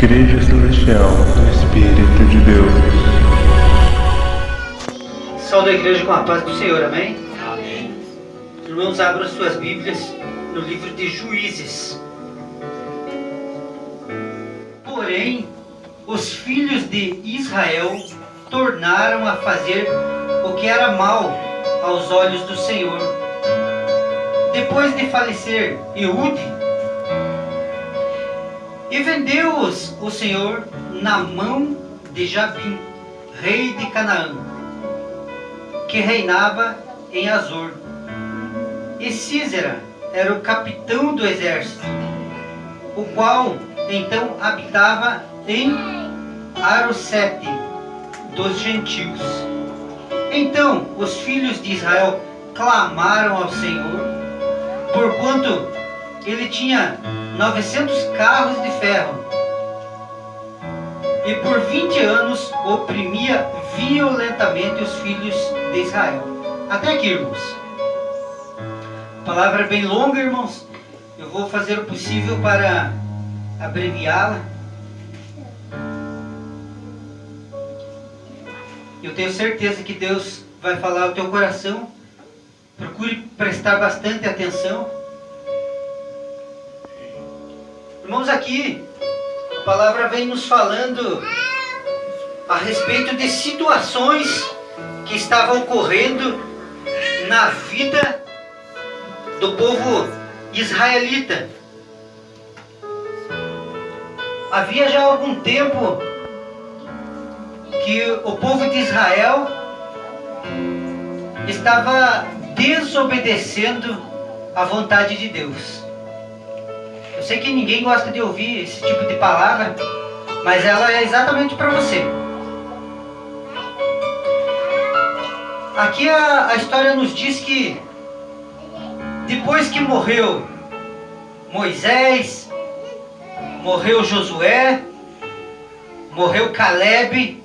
Igreja Celestial do Espírito de Deus. Saúde a igreja com a paz do Senhor, amém? Amém. Irmãos, abram suas Bíblias no livro de Juízes. Porém, os filhos de Israel tornaram a fazer o que era mal aos olhos do Senhor. Depois de falecer Eude, e vendeu-os o Senhor na mão de Jabim, rei de Canaã, que reinava em Azor. E Sísera era o capitão do exército, o qual então habitava em Arosete dos gentios. Então os filhos de Israel clamaram ao Senhor, porquanto ele tinha 900 carros de ferro, e por 20 anos oprimia violentamente os filhos de Israel. Até aqui, irmãos. A palavra é bem longa, irmãos. Eu vou fazer o possível para abreviá-la. Eu tenho certeza que Deus vai falar ao teu coração. Procure prestar bastante atenção. Irmãos, aqui a palavra vem nos falando a respeito de situações que estavam ocorrendo na vida do povo israelita. Havia já algum tempo que o povo de Israel estava desobedecendo à vontade de Deus. Eu sei que ninguém gosta de ouvir esse tipo de palavra, mas ela é exatamente para você. Aqui a história nos diz que depois que morreu Moisés, morreu Josué, morreu Caleb,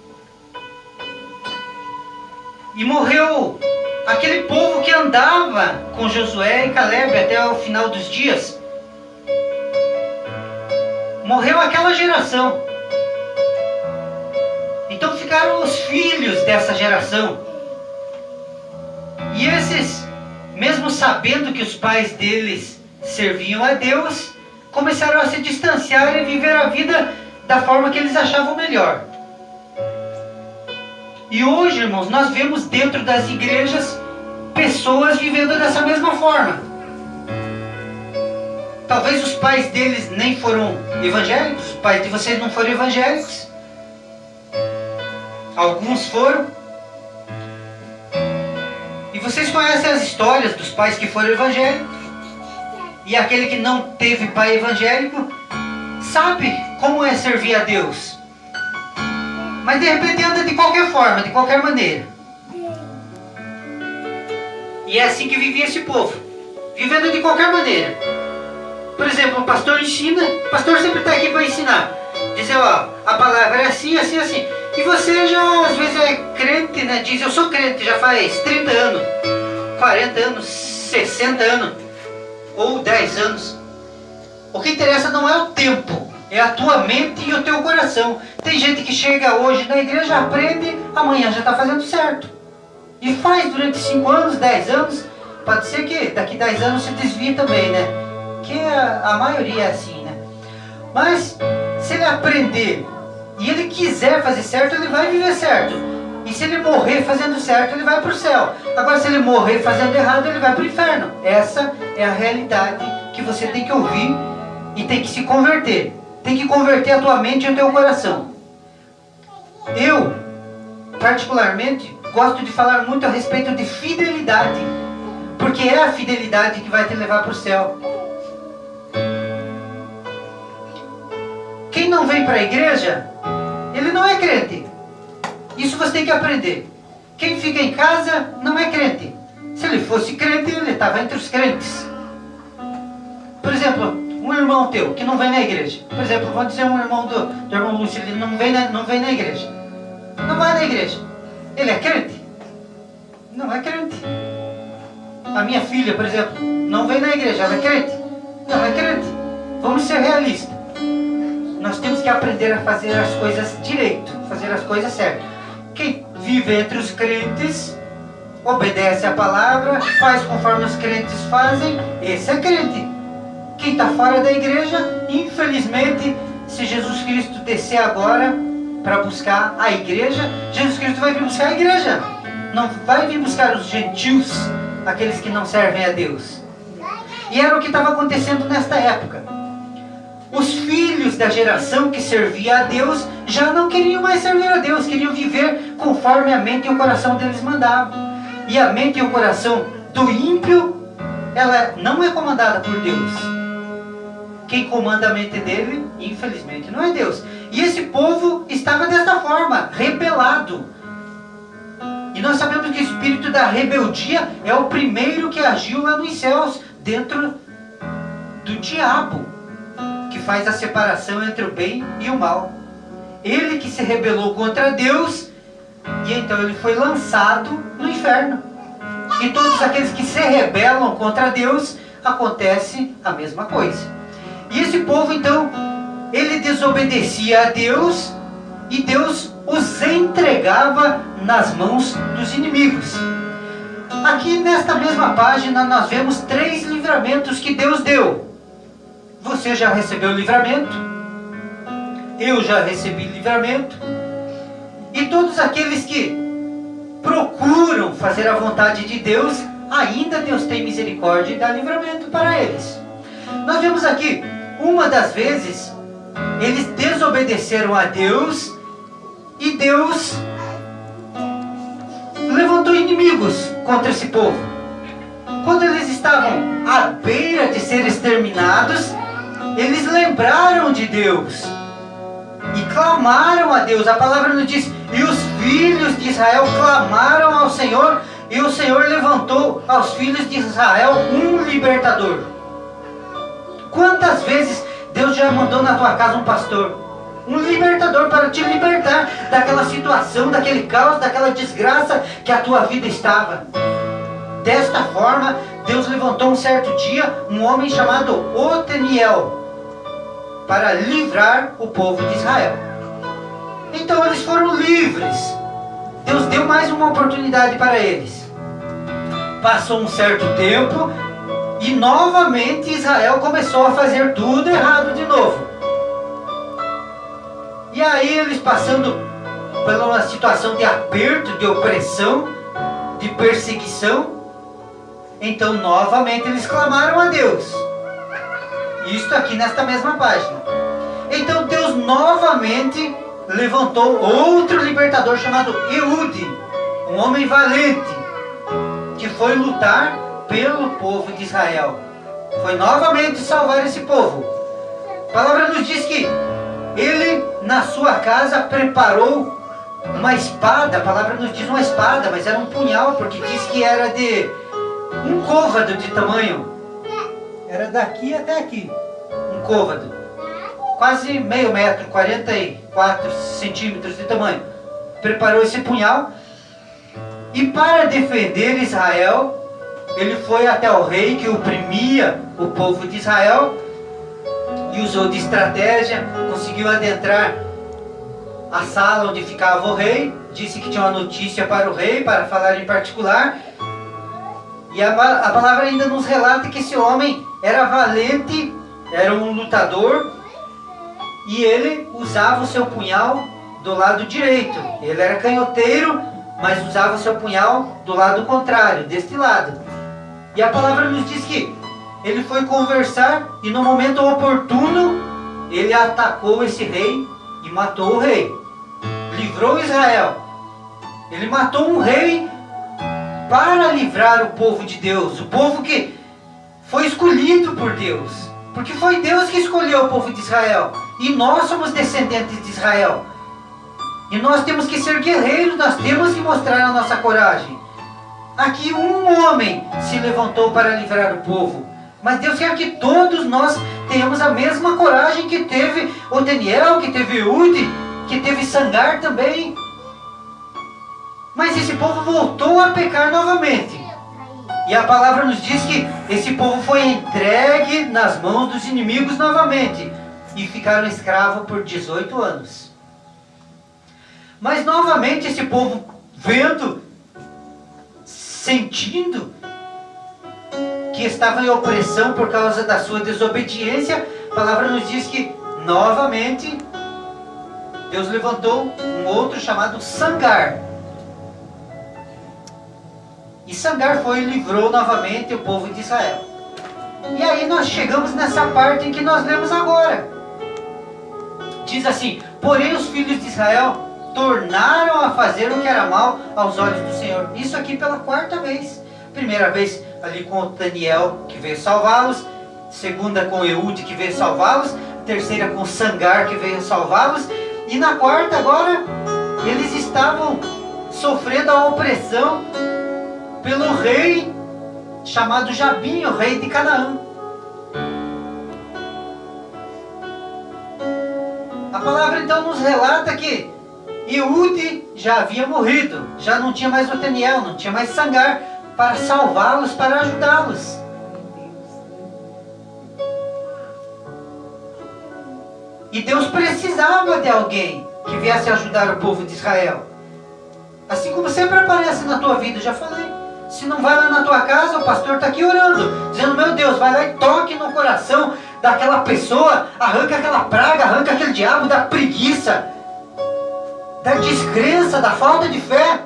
e morreu aquele povo que andava com Josué e Caleb até o final dos dias. Morreu aquela geração. Então ficaram os filhos dessa geração. E esses, mesmo sabendo que os pais deles serviam a Deus, começaram a se distanciar e viver a vida da forma que eles achavam melhor. E hoje, irmãos, nós vemos dentro das igrejas pessoas vivendo dessa mesma forma. Talvez os pais deles nem foram evangélicos, os pais de vocês não foram evangélicos. Alguns foram. E vocês conhecem as histórias dos pais que foram evangélicos. E aquele que não teve pai evangélico sabe como é servir a Deus. Mas de repente anda de qualquer forma, de qualquer maneira. E é assim que vivia esse povo, vivendo de qualquer maneira. Por exemplo, o pastor ensina, o pastor sempre está aqui para ensinar. Dizer, ó, a palavra é assim, assim, assim. E você já às vezes é crente, né? Diz, eu sou crente já faz 30 anos, 40 anos, 60 anos, ou 10 anos. O que interessa não é o tempo, é a tua mente e o teu coração. Tem gente que chega hoje na igreja, aprende, amanhã já está fazendo certo. E faz durante 5 anos, 10 anos. Pode ser que daqui 10 anos se desvie também, né? Que a maioria é assim, né? Mas se ele aprender e ele quiser fazer certo, ele vai viver certo. E se ele morrer fazendo certo, ele vai para o céu. Agora, se ele morrer fazendo errado, ele vai para o inferno. Essa é a realidade que você tem que ouvir e tem que se converter. Tem que converter a tua mente e o teu coração. Eu, particularmente, gosto de falar muito a respeito de fidelidade. Porque é a fidelidade que vai te levar para o céu. Quem não vem para a igreja, ele não é crente. Isso você tem que aprender. Quem fica em casa não é crente. Se ele fosse crente, ele estava entre os crentes. Por exemplo, um irmão teu que não vem na igreja. Por exemplo, vamos dizer um irmão do irmão Lúcio, ele não vem na igreja. Não vai na igreja. Ele é crente? Não é crente. A minha filha, por exemplo, não vem na igreja. Ela é crente? Não é crente. Vamos ser realistas. Nós temos que que aprender a fazer as coisas direito, fazer as coisas certas. Quem vive entre os crentes, obedece a palavra, faz conforme os crentes fazem, esse é crente. Quem está fora da igreja, infelizmente, se Jesus Cristo descer agora para buscar a igreja, Jesus Cristo vai vir buscar a igreja. Não vai vir buscar os gentios, aqueles que não servem a Deus. E era o que estava acontecendo nesta época. Os filhos da geração que servia a Deus já não queriam mais servir a Deus, queriam viver conforme a mente e o coração deles mandavam. E a mente e o coração do ímpio, ela não é comandada por Deus. Quem comanda a mente dele, infelizmente, não é Deus. E esse povo estava desta forma, rebelado. E nós sabemos que o espírito da rebeldia é o primeiro que agiu lá nos céus, dentro do diabo, que faz a separação entre o bem e o mal. Ele que se rebelou contra Deus, e então ele foi lançado no inferno. E todos aqueles que se rebelam contra Deus, acontece a mesma coisa. E esse povo então, ele desobedecia a Deus, e Deus os entregava nas mãos dos inimigos. Aqui nesta mesma página nós vemos 3 livramentos que Deus deu. Você já recebeu livramento, eu já recebi livramento, e todos aqueles que procuram fazer a vontade de Deus, ainda Deus tem misericórdia e dá livramento para eles. Nós vemos aqui, uma das vezes, eles desobedeceram a Deus, e Deus levantou inimigos contra esse povo. Quando eles estavam à beira de ser exterminados, eles lembraram de Deus e clamaram a Deus. A palavra nos diz: e os filhos de Israel clamaram ao Senhor, e o Senhor levantou aos filhos de Israel um libertador. Quantas vezes Deus já mandou na tua casa um pastor, um libertador, para te libertar daquela situação, daquele caos, daquela desgraça que a tua vida estava? Desta forma, Deus levantou um certo dia um homem chamado Oteniel para livrar o povo de Israel. Então eles foram livres. Deus deu mais uma oportunidade para eles. Passou um certo tempo e novamente Israel começou a fazer tudo errado de novo. E aí eles, passando por uma situação de aperto, de opressão, de perseguição, então novamente eles clamaram a Deus. Isto aqui nesta mesma página. Então Deus novamente levantou outro libertador chamado Eude, um homem valente, que foi lutar pelo povo de Israel. Foi novamente salvar esse povo. A palavra nos diz que ele, na sua casa, preparou uma espada. A palavra nos diz uma espada, mas era um punhal, porque diz que era de um côvado de tamanho. Era daqui até aqui, um côvado. Quase meio metro, 44 centímetros de tamanho. Preparou esse punhal. E para defender Israel, ele foi até o rei que oprimia o povo de Israel e usou de estratégia, conseguiu adentrar a sala onde ficava o rei, disse que tinha uma notícia para o rei, para falar em particular. E a palavra ainda nos relata que esse homem era valente, era um lutador, e ele usava o seu punhal do lado direito. Ele era canhoteiro, mas usava o seu punhal do lado contrário, deste lado. E a palavra nos diz que ele foi conversar e no momento oportuno ele atacou esse rei e matou o rei. Livrou Israel. Ele matou um rei para livrar o povo de Deus, o povo que foi escolhido por Deus, porque foi Deus que escolheu o povo de Israel, e nós somos descendentes de Israel, e nós temos que ser guerreiros, nós temos que mostrar a nossa coragem. Aqui um homem se levantou para livrar o povo, mas Deus quer que todos nós tenhamos a mesma coragem que teve Oteniel, que teve Eude, que teve Sangar também. Mas esse povo voltou a pecar novamente. E a palavra nos diz que esse povo foi entregue nas mãos dos inimigos novamente. e ficaram escravos por 18 anos. Mas novamente esse povo vendo, sentindo que estava em opressão por causa da sua desobediência, a palavra nos diz que novamente Deus levantou um outro chamado Sangar. E Sangar foi e livrou novamente o povo de Israel. E aí nós chegamos nessa parte em que nós lemos agora. Diz assim: porém os filhos de Israel tornaram a fazer o que era mal aos olhos do Senhor. Isso aqui pela quarta vez. Primeira vez ali com o Daniel, que veio salvá-los. Segunda com Eude, que veio salvá-los. Terceira com Sangar, que veio salvá-los. E na quarta agora, eles estavam sofrendo a opressão pelo rei chamado Jabim, o rei de Canaã. A palavra então nos relata que Eude já havia morrido, já não tinha mais Otaniel, não tinha mais Sangar para salvá-los, para ajudá-los. E Deus precisava de alguém que viesse ajudar o povo de Israel. Assim como sempre aparece na tua vida, já falei. Se não vai lá na tua casa, o pastor está aqui orando, dizendo: meu Deus, vai lá e toque no coração daquela pessoa, arranca aquela praga, arranca aquele diabo da preguiça, da descrença, da falta de fé.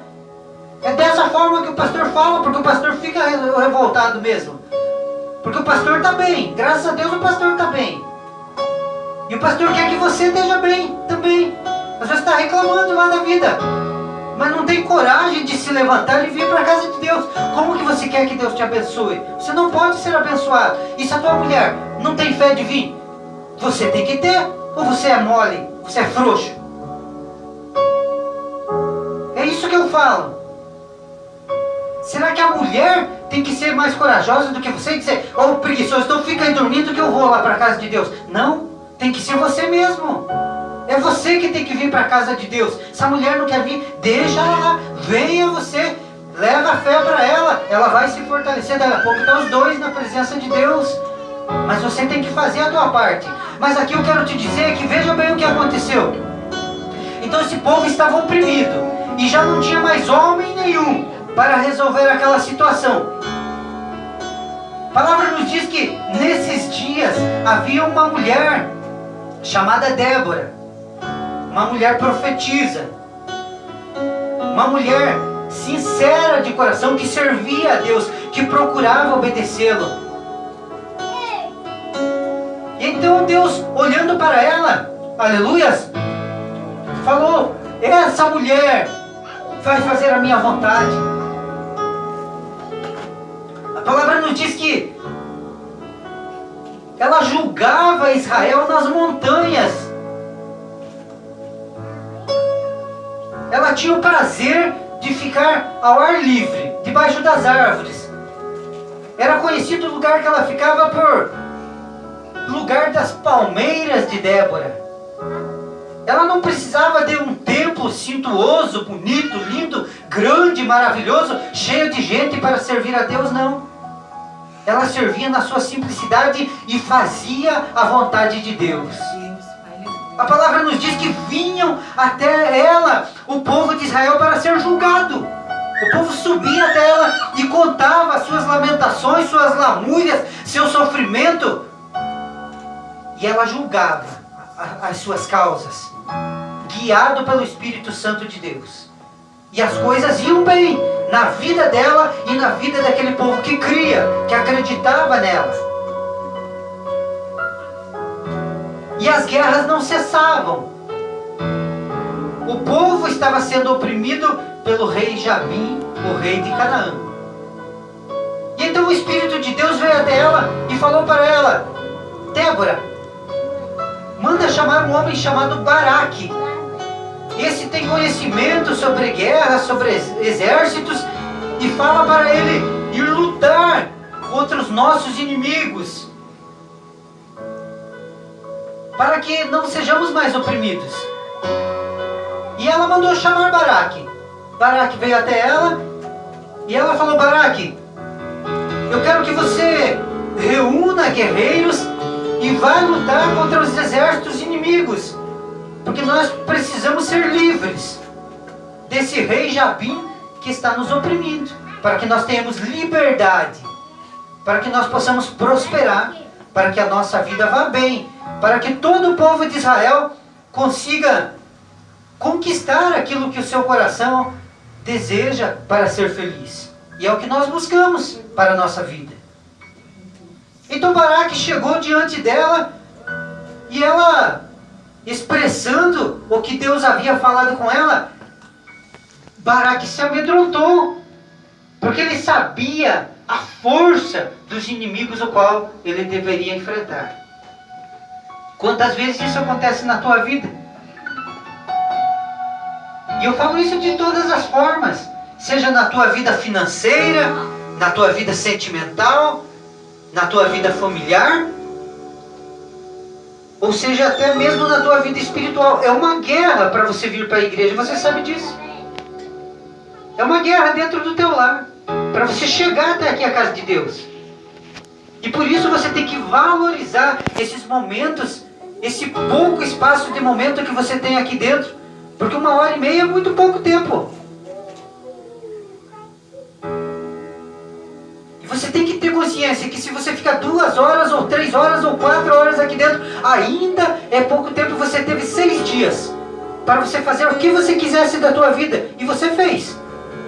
É dessa forma que o pastor fala, porque o pastor fica revoltado mesmo. Porque o pastor está bem, graças a Deus o pastor está bem. E o pastor quer que você esteja bem também. Às vezes está reclamando lá da vida, mas não tem coragem de se levantar e vir para a casa de Deus. Como que você quer que Deus te abençoe? Você não pode ser abençoado. E se a tua mulher não tem fé de vir, você tem que ter. Ou você é mole, você é frouxo? É isso que eu falo. Será que a mulher tem que ser mais corajosa do que você e dizer: ô preguiçoso, então fica aí dormindo que eu vou lá para a casa de Deus? Não, tem que ser você mesmo. É você que tem que vir para a casa de Deus. Se a mulher não quer vir, deixa ela lá. Venha você, leva a fé para ela. Ela vai se fortalecer. Daqui a pouco estão os dois na presença de Deus. Mas você tem que fazer a tua parte. Mas aqui eu quero te dizer que veja bem o que aconteceu. Então esse povo estava oprimido e já não tinha mais homem nenhum para resolver aquela situação. A palavra nos diz que nesses dias havia uma mulher chamada Débora. Uma mulher profetisa, uma mulher sincera de coração, que servia a Deus, que procurava obedecê-lo. E então Deus, olhando para ela, aleluias, falou: essa mulher vai fazer a minha vontade. A palavra nos diz que ela julgava Israel nas montanhas. Ela tinha o prazer de ficar ao ar livre, debaixo das árvores. Era conhecido o lugar que ela ficava por lugar das palmeiras de Débora. Ela não precisava de um templo suntuoso, bonito, lindo, grande, maravilhoso, cheio de gente para servir a Deus, não. Ela servia na sua simplicidade e fazia a vontade de Deus. A palavra nos diz que vinham até ela o povo de Israel para ser julgado. O povo subia até ela e contava as suas lamentações, suas lamúrias, seu sofrimento. E ela julgava as suas causas, guiado pelo Espírito Santo de Deus. E as coisas iam bem na vida dela e na vida daquele povo que cria, que acreditava nela. E as guerras não cessavam. O povo estava sendo oprimido pelo rei Jabim, o rei de Canaã. E então o Espírito de Deus veio até ela e falou para ela: Débora, manda chamar um homem chamado Baraque. Esse tem conhecimento sobre guerra, sobre exércitos, e fala para ele ir lutar contra os nossos inimigos, para que não sejamos mais oprimidos. E ela mandou chamar Baraque. Baraque veio até ela e ela falou: Baraque, eu quero que você reúna guerreiros e vai lutar contra os exércitos inimigos, porque nós precisamos ser livres desse rei Jabim que está nos oprimindo, para que nós tenhamos liberdade, para que nós possamos prosperar, para que a nossa vida vá bem, para que todo o povo de Israel consiga conquistar aquilo que o seu coração deseja para ser feliz. E é o que nós buscamos para a nossa vida. Então Baraque chegou diante dela e ela, expressando o que Deus havia falado com ela, Baraque se amedrontou, porque ele sabia a força dos inimigos o qual ele deveria enfrentar. Quantas vezes isso acontece na tua vida? E eu falo isso de todas as formas, seja na tua vida financeira, na tua vida sentimental, na tua vida familiar, ou seja, até mesmo na tua vida espiritual. É uma guerra para você vir para a igreja, você sabe disso. É uma guerra dentro do teu lar, para você chegar até aqui a casa de Deus. E por isso você tem que valorizar esses momentos, esse pouco espaço de momento que você tem aqui dentro, porque 1h30 é muito pouco tempo. E você tem que ter consciência que se você ficar 2 horas, ou 3 horas, ou 4 horas aqui dentro, ainda é pouco tempo. Você teve 6 dias para você fazer o que você quisesse da tua vida, e você fez.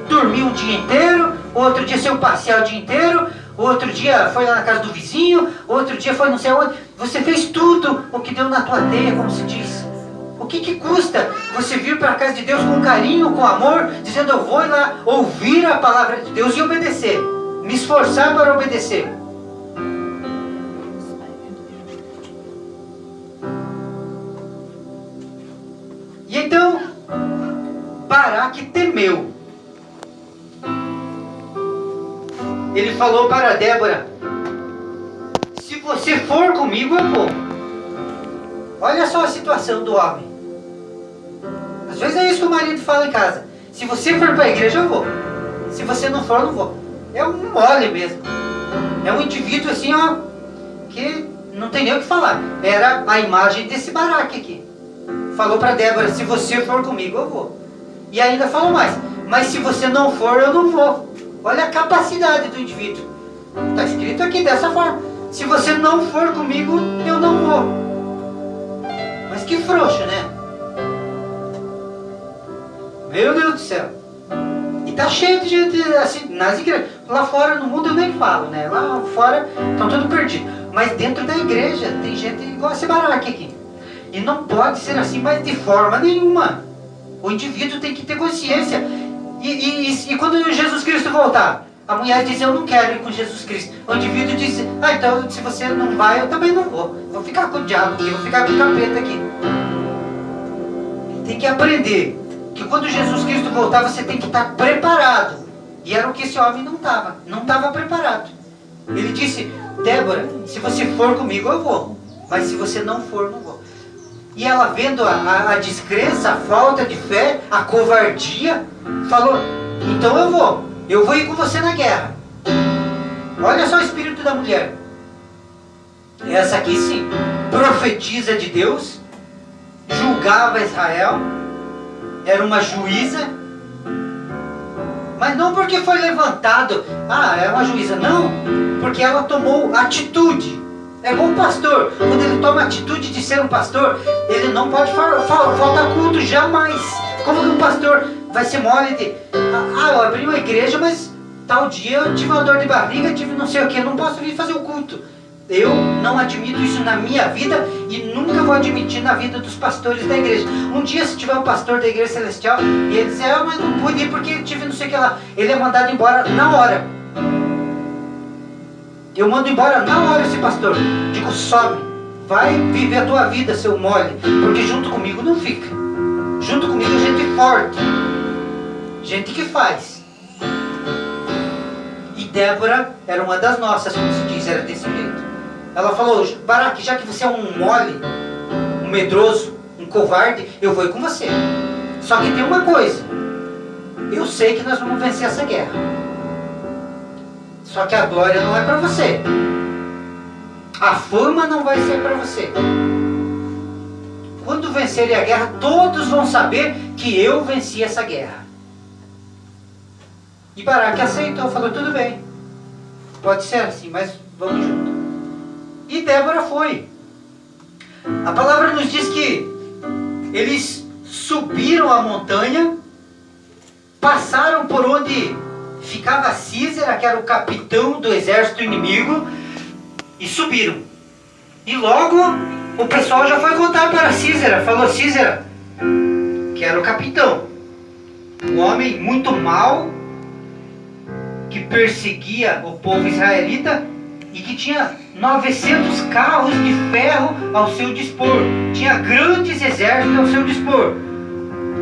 Dormiu um dia inteiro, outro dia saiu passear o dia inteiro, outro dia foi lá na casa do vizinho, outro dia foi não sei onde. Você fez tudo o que deu na tua teia, como se diz. O que custa você vir para a casa de Deus com carinho, com amor, dizendo: eu vou lá ouvir a palavra de Deus e obedecer, me esforçar para obedecer. E então Baraque temeu. Ele falou para Débora: se você for comigo, eu vou. Olha só a situação do homem. Às vezes é isso que o marido fala em casa: se você for para a igreja, eu vou. Se você não for, eu não vou. É um mole mesmo. É um indivíduo assim, ó, que não tem nem o que falar. Era a imagem desse Baraque aqui. Falou para Débora: se você for comigo, eu vou. E ainda falou mais: mas se você não for, eu não vou. Olha a capacidade do indivíduo. Está escrito aqui dessa forma: se você não for comigo, eu não vou. Mas que frouxo, né? Meu Deus do céu. E tá cheio de gente assim nas igrejas. Lá fora no mundo eu nem falo, né? Lá fora estão tudo perdido. Mas dentro da igreja tem gente igual esse Baraque aqui. E não pode ser assim, mas de forma nenhuma. O indivíduo tem que ter consciência. E quando Jesus Cristo voltar, a mulher diz: eu não quero ir com Jesus Cristo. O indivíduo diz: então se você não vai, eu também não vou. Vou ficar com o diabo aqui, vou ficar com o capeta aqui. Tem que aprender que quando Jesus Cristo voltar, você tem que estar preparado. E era o que esse homem não estava. Não estava preparado. Ele disse: Débora, se você for comigo, eu vou. Mas se você não for, não vou. E ela, vendo a descrença, a falta de fé, a covardia, falou: então eu vou ir com você na guerra. Olha só o espírito da mulher. Essa aqui sim, profetiza de Deus, julgava Israel, era uma juíza, mas não porque foi levantado, é uma juíza, não, porque ela tomou atitude. É igual um pastor, quando ele toma a atitude de ser um pastor, ele não pode faltar culto, jamais. Como que um pastor vai ser mole de: eu abri uma igreja, mas tal dia eu tive uma dor de barriga, tive não sei o que, não posso vir fazer o culto. Eu não admito isso na minha vida e nunca vou admitir na vida dos pastores da igreja. Um dia, se tiver um pastor da igreja celestial e ele dizer: mas não pude ir porque tive não sei o que lá, ele é mandado embora na hora. Eu mando embora na hora esse pastor. Digo: sobe, vai viver a tua vida, seu mole, porque junto comigo não fica. Junto comigo é gente forte, gente que faz. E Débora era uma das nossas, como se diz, era desse jeito. Ela falou: Baraque, já que você é um mole, um medroso, um covarde, eu vou ir com você. Só que tem uma coisa: eu sei que nós vamos vencer essa guerra. Só que a glória não é para você. A fama não vai ser para você. Quando vencerem a guerra, todos vão saber que eu venci essa guerra. E Baraque aceitou, falou, tudo bem. Pode ser assim, mas vamos junto. E Débora foi. A palavra nos diz que eles subiram a montanha, passaram por onde ficava Císera, que era o capitão do exército inimigo, e subiram. E logo o pessoal já foi contar para Císera, falou, Císera, que era o capitão, um homem muito mau, que perseguia o povo israelita e que tinha 900 carros de ferro ao seu dispor, tinha grandes exércitos ao seu dispor.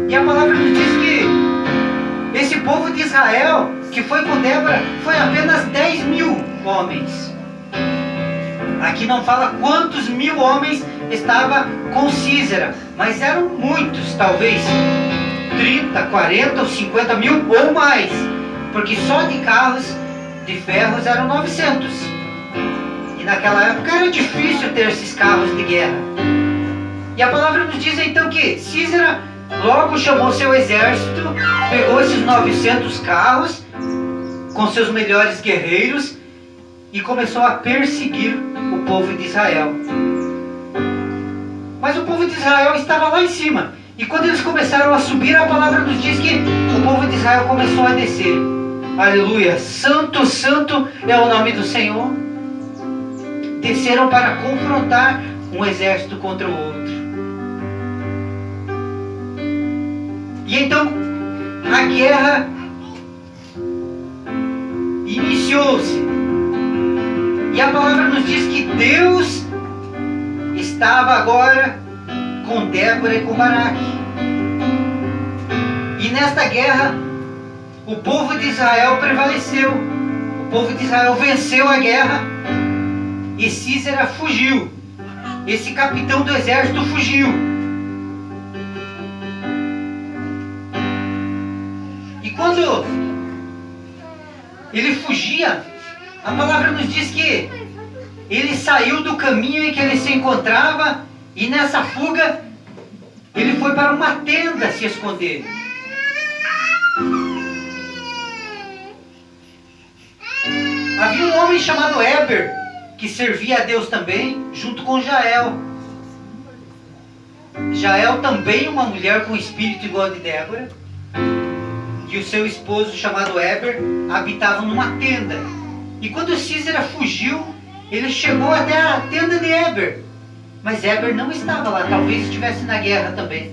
E a palavra nos diz que esse povo de Israel, que foi com Débora, foi apenas 10.000 homens. Aqui não fala quantos mil homens estava com Císera, mas eram muitos, talvez 30, 40 ou 50 mil ou mais, porque só de carros de ferros eram 900. E naquela época era difícil ter esses carros de guerra. E a palavra nos diz então que Císera logo chamou seu exército, pegou esses 900 carros com seus melhores guerreiros e começou a perseguir o povo de Israel. Mas o povo de Israel estava lá em cima. E quando eles começaram a subir, a palavra nos diz que o povo de Israel começou a descer. Aleluia! Santo, santo é o nome do Senhor. Desceram para confrontar um exército contra o outro. E então a guerra iniciou-se. E a palavra nos diz que Deus estava agora com Débora e com Baraque. E nesta guerra, o povo de Israel prevaleceu. O povo de Israel venceu a guerra. E Císera fugiu. Esse capitão do exército fugiu. E quando ele fugia, a palavra nos diz que ele saiu do caminho em que ele se encontrava e nessa fuga ele foi para uma tenda se esconder. Havia um homem chamado Heber que servia a Deus também, junto com Jael. Jael também uma mulher com espírito igual a de Débora, e o seu esposo chamado Heber habitavam numa tenda. E quando Císera fugiu, ele chegou até a tenda de Heber. Mas Heber não estava lá, talvez estivesse na guerra também.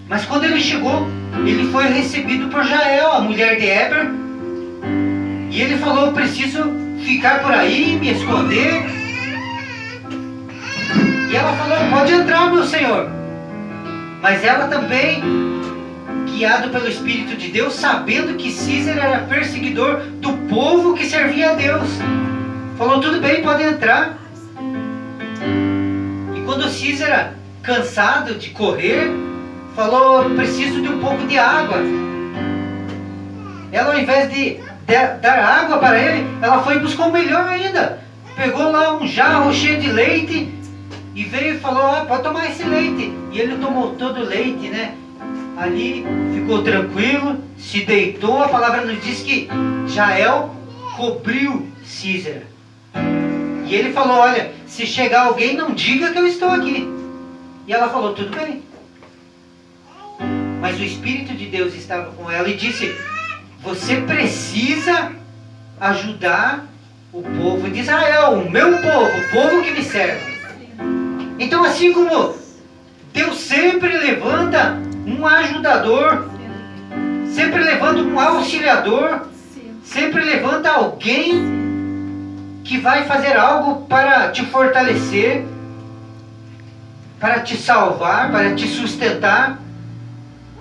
Mas quando ele chegou, ele foi recebido por Jael, a mulher de Heber. E ele falou, eu preciso ficar por aí, me esconder. E ela falou, pode entrar, meu senhor. Mas ela também, guiado pelo Espírito de Deus, sabendo que Císera era perseguidor do povo que servia a Deus, falou, tudo bem, pode entrar. E quando Císera, cansado de correr, falou, preciso de um pouco de água. Ela, ao invés de dar água para ele, ela foi buscar o melhor ainda. Pegou lá um jarro cheio de leite e veio e falou, pode tomar esse leite. E ele tomou todo o leite, né? Ali ficou tranquilo, se deitou. A palavra nos diz que Jael cobriu Císera. E ele falou, olha, se chegar alguém, não diga que eu estou aqui. E ela falou, tudo bem. Mas o Espírito de Deus estava com ela e disse, você precisa ajudar o povo de Israel, o meu povo, o povo que me serve. Então, assim como Deus sempre levanta um ajudador, sempre levanta um auxiliador, sempre levanta alguém que vai fazer algo para te fortalecer, para te salvar, para te sustentar.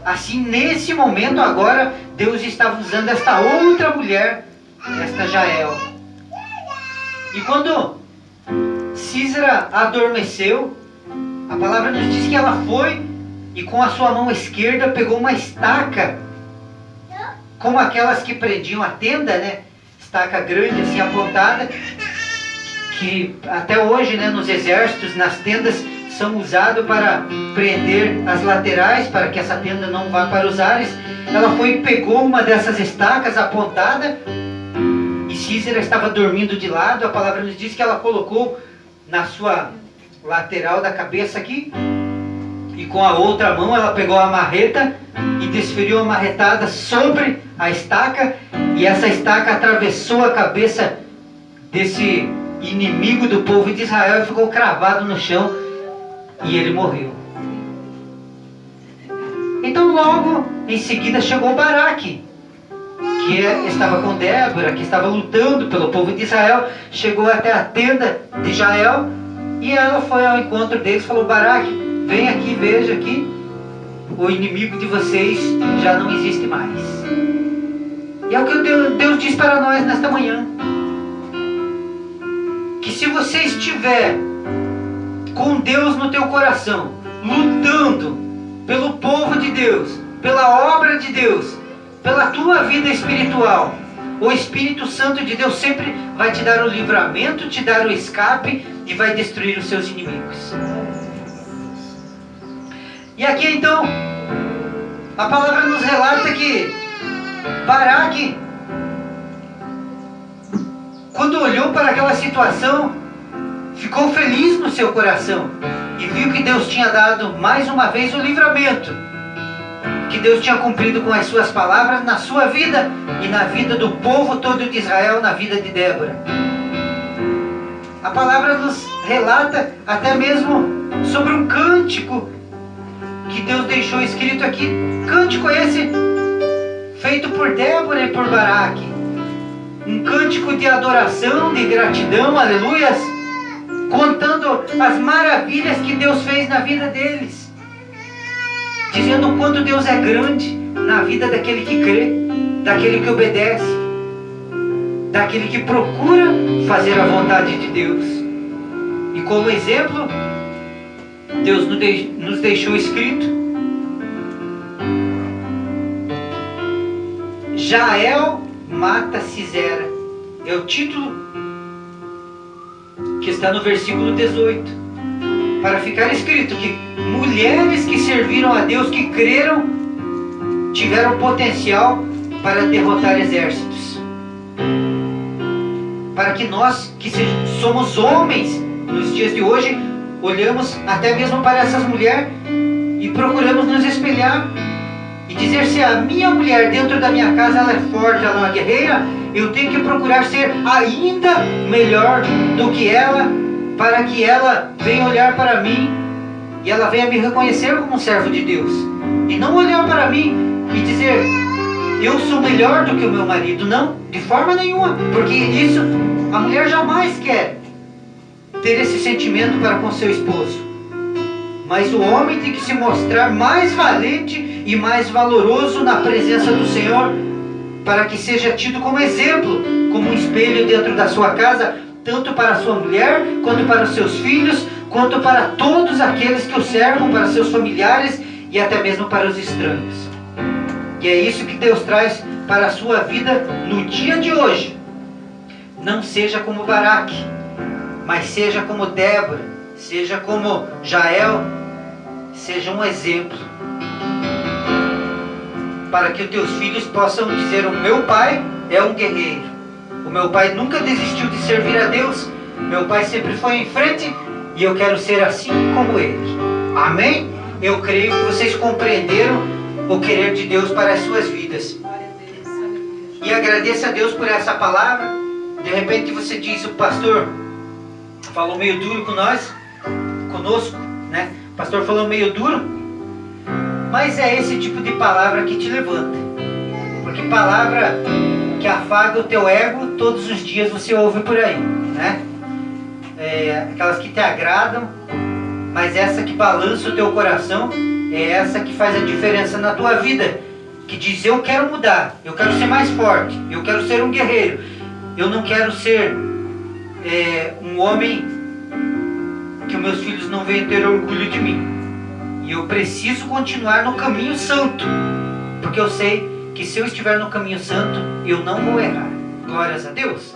Assim, nesse momento agora, Deus estava usando esta outra mulher, esta Jael. E quando Císera adormeceu, a palavra nos diz que ela foi e com a sua mão esquerda pegou uma estaca, como aquelas que prendiam a tenda, né? Estaca grande assim apontada, que até hoje, né, nos exércitos, nas tendas, são usados para prender as laterais, para que essa tenda não vá para os ares. Ela foi e pegou uma dessas estacas apontada, e Sísera estava dormindo de lado. A palavra nos diz que ela colocou na sua lateral da cabeça aqui, e com a outra mão ela pegou a marreta e desferiu a marretada sobre a estaca, e essa estaca atravessou a cabeça desse inimigo do povo de Israel e ficou cravado no chão, e ele morreu. Então logo em seguida chegou Baraque, que estava com Débora, que estava lutando pelo povo de Israel. Chegou até a tenda de Jael, e ela foi ao encontro deles e falou: Baraque, vem aqui, veja aqui, o inimigo de vocês já não existe mais. E é o que Deus diz para nós nesta manhã, que se você estiver com Deus no teu coração, lutando pelo povo de Deus, pela obra de Deus, pela tua vida espiritual, o Espírito Santo de Deus sempre vai te dar o livramento, te dar o escape e vai destruir os seus inimigos. E aqui então, a palavra nos relata que Baraque, quando olhou para aquela situação, ficou feliz no seu coração e viu que Deus tinha dado mais uma vez o livramento, que Deus tinha cumprido com as suas palavras na sua vida e na vida do povo todo de Israel, na vida de Débora. A palavra nos relata até mesmo sobre um cântico que Deus deixou escrito aqui. Cântico esse feito por Débora e por Baraque. Um cântico de adoração, de gratidão, aleluias, contando as maravilhas que Deus fez na vida deles, dizendo o quanto Deus é grande na vida daquele que crê, daquele que obedece, daquele que procura fazer a vontade de Deus. E como exemplo, Deus nos deixou escrito: Jael mata Sísera. É o título que está no versículo 18. Para ficar escrito que mulheres que serviram a Deus, que creram, tiveram potencial para derrotar exércitos. Para que nós, que somos homens nos dias de hoje, olhamos até mesmo para essas mulheres e procuramos nos espelhar e dizer: se a minha mulher dentro da minha casa ela é forte, ela é uma guerreira, eu tenho que procurar ser ainda melhor do que ela, para que ela venha olhar para mim e ela venha me reconhecer como um servo de Deus, e não olhar para mim e dizer: eu sou melhor do que o meu marido. Não, de forma nenhuma, porque isso a mulher jamais quer ter esse sentimento para com seu esposo. Mas o homem tem que se mostrar mais valente e mais valoroso na presença do Senhor, para que seja tido como exemplo, como um espelho dentro da sua casa, tanto para a sua mulher, quanto para os seus filhos, quanto para todos aqueles que o cercam, para seus familiares e até mesmo para os estranhos. E é isso que Deus traz para a sua vida no dia de hoje. Não seja como Baraque, mas seja como Débora, seja como Jael, seja um exemplo, para que os teus filhos possam dizer: o meu pai é um guerreiro, o meu pai nunca desistiu de servir a Deus, meu pai sempre foi em frente e eu quero ser assim como ele. Amém? Eu creio que vocês compreenderam o querer de Deus para as suas vidas. E agradeço a Deus por essa palavra. De repente você diz: o pastor falou meio duro conosco, né? O pastor falou meio duro, mas é esse tipo de palavra que te levanta. Porque palavra que afaga o teu ego, todos os dias você ouve por aí, né? Aquelas que te agradam, mas essa que balança o teu coração, é essa que faz a diferença na tua vida. Que diz: eu quero mudar, eu quero ser mais forte, eu quero ser um guerreiro, eu não quero ser um homem que os meus filhos não venham ter orgulho de mim. E eu preciso continuar no caminho santo, porque eu sei que se eu estiver no caminho santo, eu não vou errar. Glórias a Deus.